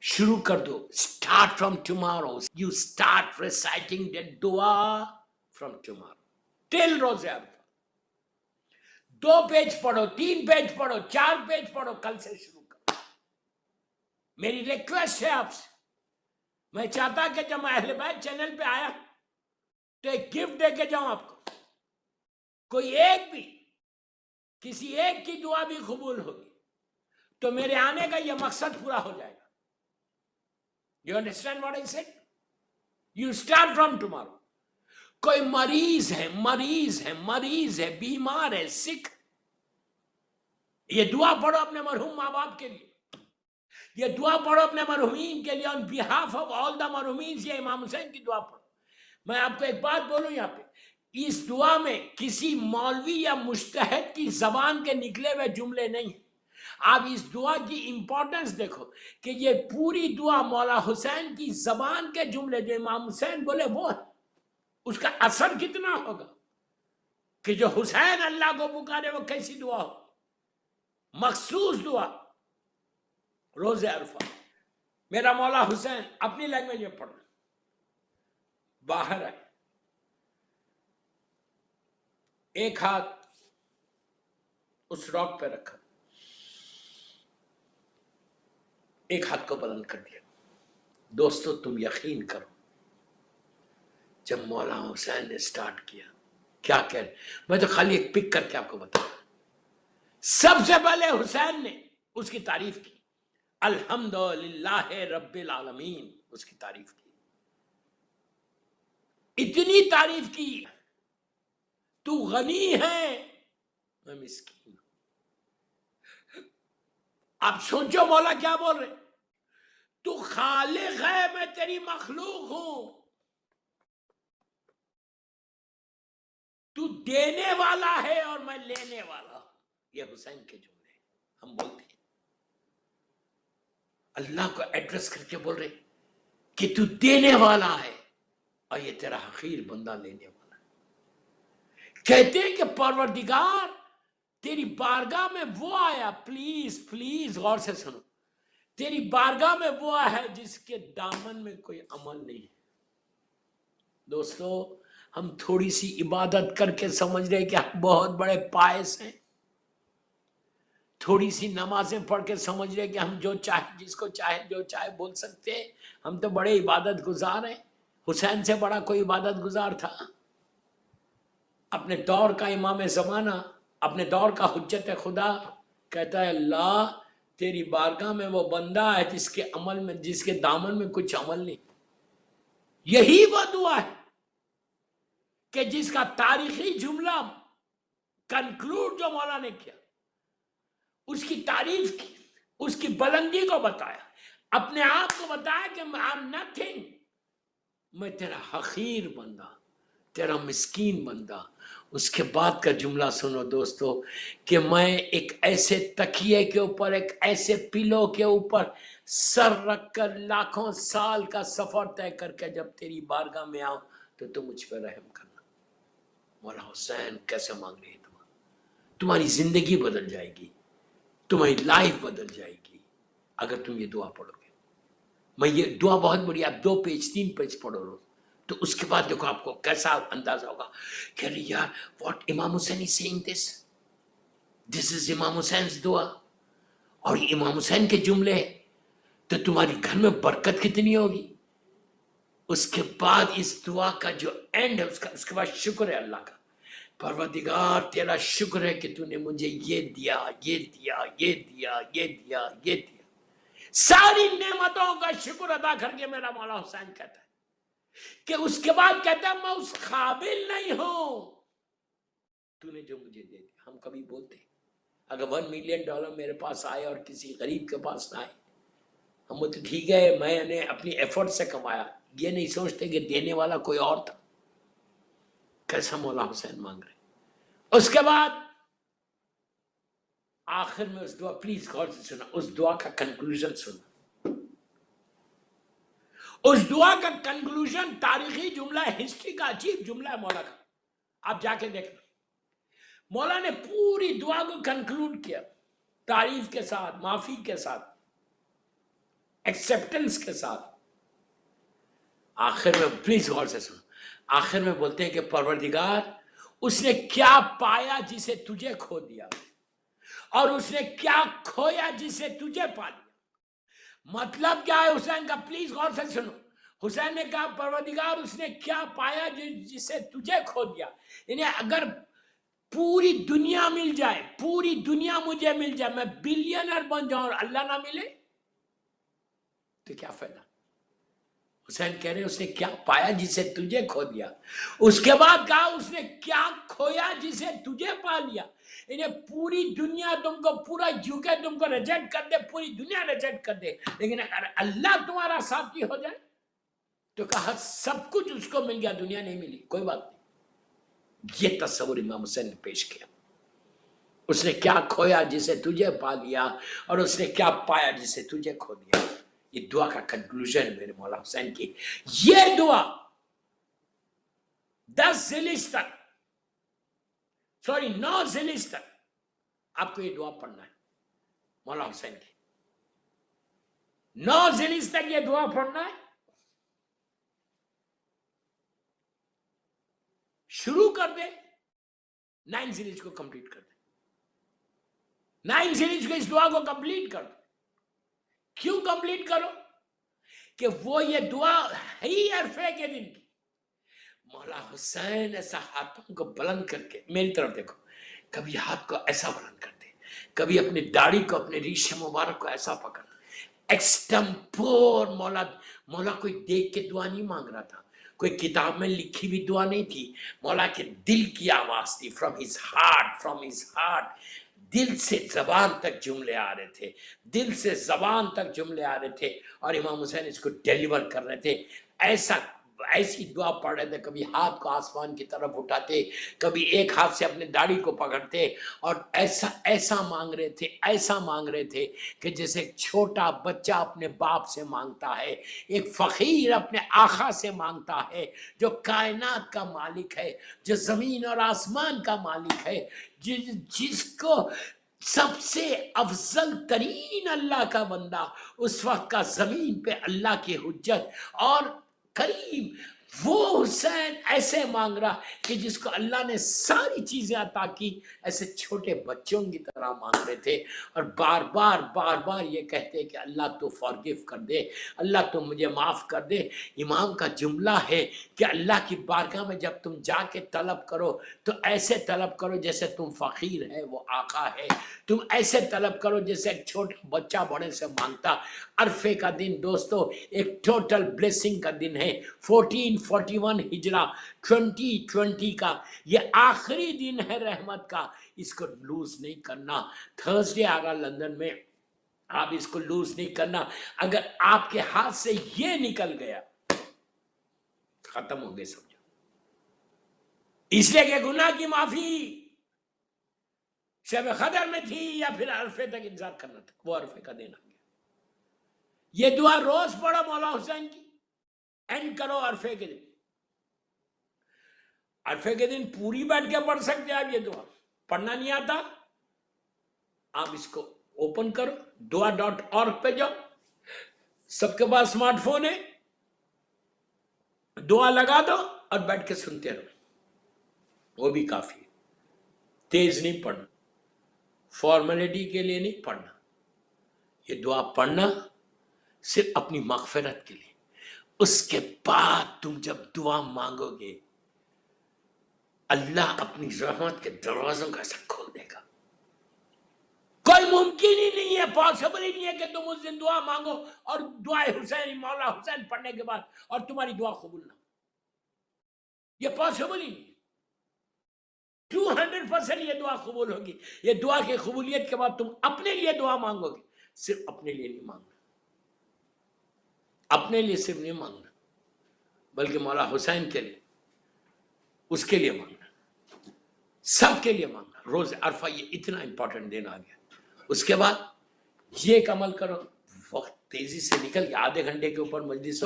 شروع کر دو. Start from tomorrow. You start reciting that دعا فرام ٹمارو ٹل روز عرفہ. 2 پیج پڑھو, 3 پیج پڑھو, 4 پیج پڑھو, کل سے شروع کرو. میری ریکویسٹ ہے آپ سے. میں چاہتا کہ جب میں اہل بیت چینل پہ آیا تو ایک گفٹ دے کے جاؤں آپ کو. کوئی ایک بھی, کسی ایک کی دعا بھی قبول ہوگی تو میرے آنے کا یہ مقصد پورا ہو جائے گا. You understand what I said? You start from tomorrow. کوئی مریض ہے, بیمار ہے, سکھ, یہ دعا پڑھو اپنے مرحوم ماں باپ کے لیے, یہ دعا پڑھو اپنے مرحومین کے لیے. on behalf of all the مرحومین, یہ امام حسین کی دعا پڑھو. میں آپ کو ایک بات بولوں یہاں پہ, اس دعا میں کسی مولوی یا مجتہد کی زبان کے نکلے ہوئے جملے نہیں ہیں. آپ اس دعا کی امپورٹنس دیکھو کہ یہ پوری دعا مولا حسین کی زبان کے جملے جو امام حسین بولے وہ ہے. اس کا اثر کتنا ہوگا کہ جو حسین اللہ کو پکارے وہ کیسی دعا ہو. مخصوص دعا روز عرفہ. میرا مولا حسین اپنی لینگویج میں پڑھنا. باہر آئے, ایک ہاتھ اس راک پہ رکھا, ایک ہاتھ کو بلند کر دیا. دوستو تم یقین کرو, جب مولا حسین نے سٹارٹ کیا کیا کہہ رہے, میں تو خالی ایک پک کر کے آپ کو بتاؤں. سب سے پہلے حسین نے اس کی تعریف کی, الحمدللہ رب العالمین, اس کی تعریف کی. اتنی تعریف کی, تو غنی ہے میں مسکین ہوں. آپ سوچو مولا کیا بول رہے, تو خالق ہے میں تیری مخلوق ہوں, تو دینے والا ہے اور میں لینے والا ہوں. یہ حسین کے جملے ہم بولتے ہیں, اللہ کو ایڈریس کر کے بول رہے کہ تو دینے والا ہے اور یہ تیرا حقیر بندہ لینے والا ہے. کہتے ہیں کہ پروردگار تیری بارگاہ میں وہ آیا, پلیز غور سے سنو, تیری بارگاہ میں وہ آیا ہے جس کے دامن میں کوئی عمل نہیں ہے. دوستو ہم تھوڑی سی عبادت کر کے سمجھ رہے کہ ہم بہت بڑے پائس ہیں, تھوڑی سی نمازیں پڑھ کے سمجھ رہے کہ ہم جو چاہے جس کو چاہے جو چاہے بول سکتے ہیں, ہم تو بڑے عبادت گزار ہیں. حسین سے بڑا کوئی عبادت گزار تھا؟ اپنے دور کا امام زمانہ, اپنے دور کا حجت خدا کہتا ہے اللہ تیری بارگاہ میں وہ بندہ ہے جس کے عمل میں, جس کے دامن میں کچھ عمل نہیں. یہی وہ دعا ہے کہ جس کا تاریخی جملہ کنکلوڈ جو مولا نے کیا, اس کی تعریف کی, اس کی بلندی کو بتایا, اپنے آپ کو بتایا کہ I'm nothing, میں تیرا حقیر بندہ, تیرا مسکین بندہ. اس کے بعد کا جملہ سنو دوستو کہ میں ایک ایسے تکیے کے اوپر, ایک ایسے پلو کے اوپر سر رکھ کر لاکھوں سال کا سفر طے کر کے جب تیری بارگاہ میں آؤں تو تم مجھ پہ رحم کرنا. مولا حسین کیسے مانگ رہی دعا, تمہاری زندگی بدل جائے گی, تمہاری لائف بدل جائے گی اگر تم یہ دعا پڑھو گے. میں یہ دعا بہت بڑی, آپ 2 پیج 3 پیج پڑھو روز, تو اس کے بعد دیکھو آپ کو کیسا اندازہ ہوگا کہ یار واٹ امام حسین از سیئنگ دس از امام حسین's دعا, اور یہ امام حسین کے جملے ہیں, تو تمہاری گھر میں برکت کتنی ہوگی. اس کے بعد اس دعا کا جو اینڈ ہے اس کے بعد شکر ہے اللہ کا, پروردگار تیرا شکر ہے کہ تو نے مجھے یہ دیا, یہ دیا, یہ دیا, یہ دیا, یہ دیا. ساری نعمتوں کا شکر ادا کر کے میرا مولا حسین کہتا ہے کہ اس کے بعد کہتا ہے میں اس قابل نہیں ہوں تو نے جو مجھے دے دیا. ہم کبھی بولتے ہیں اگر $1 ملین میرے پاس آئے اور کسی غریب کے پاس نہ آئے, ہم بولتے ٹھیک ہے میں نے اپنی ایفرٹ سے کمایا, یہ نہیں سوچتے کہ دینے والا کوئی اور تھا. کیسا مولا حسین مانگ رہے. اس کے بعد آخر میں اس دعا, پلیز غور سے سنا, اس دعا کا کنکلوژن سنا. اس دعا کا کنکلوژن تاریخی جملہ ہے, ہسٹری کا عجیب جملہ ہے مولا کا, آپ جا کے دیکھنا. مولا نے پوری دعا کو کنکلوڈ کیا تعریف کے ساتھ, معافی کے ساتھ. एक्सेप्टेंस के साथ। आखिर में प्लीज गौर से सुनो, आखिर में बोलते हैं कि परवरदिगार उसने क्या पाया जिसे तुझे खो दिया, और उसने क्या खोया जिसे तुझे पा लिया। मतलब क्या है हुसैन का, प्लीज गौर से सुनो। हुसैन ने कहा परवरदिगार उसने क्या पाया जिसे तुझे खो दिया। यानी अगर पूरी दुनिया मिल जाए, पूरी दुनिया मुझे मिल जाए, मैं बिलियनर बन जाऊं और अल्लाह ना मिले तो क्या फायदा। हुसैन कह रहे उसने क्या पाया जिसे तुझे खो दिया। उसके बाद कहा उसने क्या खोया जिसे तुझे पा लिया। इन्हें पूरी दुनिया तुमको पूरा झुके तुमको रिजेक्ट कर दे, पूरी दुनिया रिजेक्ट कर दे, लेकिन अगर अल्लाह तुम्हारा साथी हो जाए तो कहा सब कुछ उसको मिल गया, दुनिया नहीं मिली, कोई बात नहीं। ये तस्वीर इमाम हुसैन ने पेश किया। उसने क्या खोया जिसे तुझे पा लिया, और उसने क्या पाया जिसे तुझे खो दिया। ये दुआ का कंक्लूजन मेरे मौला हुसैन की। ये दुआ 10 ज़िलिज तक, सॉरी 9 ज़िलिज तक आपको ये दुआ पढ़ना है मौला हुसैन की। 9 ज़िलिज तक ये दुआ पढ़ना है। शुरू कर दे, 9 ज़िलिज को कंप्लीट कर दे, 9 ज़िलिज को इस दुआ को कंप्लीट कर दो। क्यों कंप्लीट करो कि वो ये दुआ ही अरफे के दिन की। मौला हुसैन ऐसा हाथों को बुलंद करके, मेरी तरफ देखो, कभी हाथ को ऐसा बुलंद करते, कभी अपनी दाढ़ी को, अपने रीशे मुबारक को ऐसा पकड़, एक्सटेम्पोर। मौला कोई देख के दुआ नहीं मांग रहा था, कोई किताब में लिखी हुई दुआ नहीं थी। मौला के दिल की आवाज थी, from his heart, from his heart. दिल से जबान तक जुमले आ रहे थे, दिल से जबान तक जुमले आ रहे थे, और इमाम हुसैन इसको डिलीवर कर रहे थे। ऐसी दुआ पढ़ रहे थे, कभी हाथ को आसमान की तरफ उठाते, कभी एक हाथ से अपने दाढ़ी को पकड़ते, और ऐसा ऐसा मांग रहे थे, ऐसा मांग रहे थे कि जैसे एक छोटा बच्चा अपने बाप से मांगता है, एक फकीर अपने आका से मांगता है, जो कायनात का मालिक है, जो जमीन और आसमान का मालिक है, जिसको सबसे अफजल तरीन अल्लाह का बंदा उस वक्त का जमीन पे अल्लाह की हुज्जत और करीम, वो हुसैन ऐसे मांग रहा कि जिसको अल्लाह ने सारी चीजें अता की, ऐसे छोटे बच्चों की तरह मांग रहे थे, और बार बार ये कहते कि अल्लाह तो फॉरगिव कर दे, अल्लाह तो मुझे माफ कर दे। इमाम का जुमला है कि अल्लाह की बारगाह में जब तुम जाके तलब करो तो ऐसे तलब करो जैसे तुम फकीर है, वो आका है। तुम ऐसे तलब करो जैसे एक छोटा बच्चा बड़े से मांगता। अरफे का दिन दोस्तों एक टोटल ब्लेसिंग का दिन है। 1441 हिजरा 2020 का ये आखिरी दिन है रहमत का, इसको लूज नहीं करना। थर्सडे आ रहा लंदन में, आप इसको लूज नहीं करना। अगर आपके हाथ से ये निकल गया खत्म हो गए समझो। इसलिए कि गुनाह की माफी शब कदर में थी या फिर अरफे तक इंतजार करना था, वो अरफे का दिन आ गया। ये दुआ रोज पढ़ो मौला हुसैन की, एंड करो अरफे के दिन। अरफे के दिन पूरी बैठ के पढ़ सकते हैं आप ये दुआ। पढ़ना नहीं आता आप इसको ओपन करो, dua.org पे जाओ, सबके पास स्मार्टफोन है, दुआ लगा दो और बैठ के सुनते रहो, वो भी काफी है। तेज नहीं पढ़ना, फॉर्मेलिटी के लिए नहीं पढ़ना, ये दुआ पढ़ना सिर्फ अपनी मगफिरत के लिए। उसके बाद तुम जब दुआ मांगोगे अल्लाह अपनी रहमत के दरवाजों का ऐसा खोल देगा। कोई मुमकिन ही नहीं है, पॉसिबल ही नहीं है कि तुम उस दिन दुआ मांगो और दुआ हुसैन मौला हुसैन पढ़ने के बाद और तुम्हारी दुआ कबूल ना, ये पॉसिबल ही नहीं। 200% ये दुआ कबूल होगी। ये दुआ की कबूलियत के बाद तुम अपने लिए दुआ मांगोगे, सिर्फ अपने लिए नहीं मांगना, अपने लिए सिर्फ नहीं मांगना, बल्कि मौला हुसैन के लिए, उसके लिए मांगना, सबके लिए मांगना। रोज अरफा ये इतना इंपॉर्टेंट दिन आ गया। उसके बाद ये एक अमल करो, वक्त तेजी से निकल गया, आधे घंटे के ऊपर मजलिस हो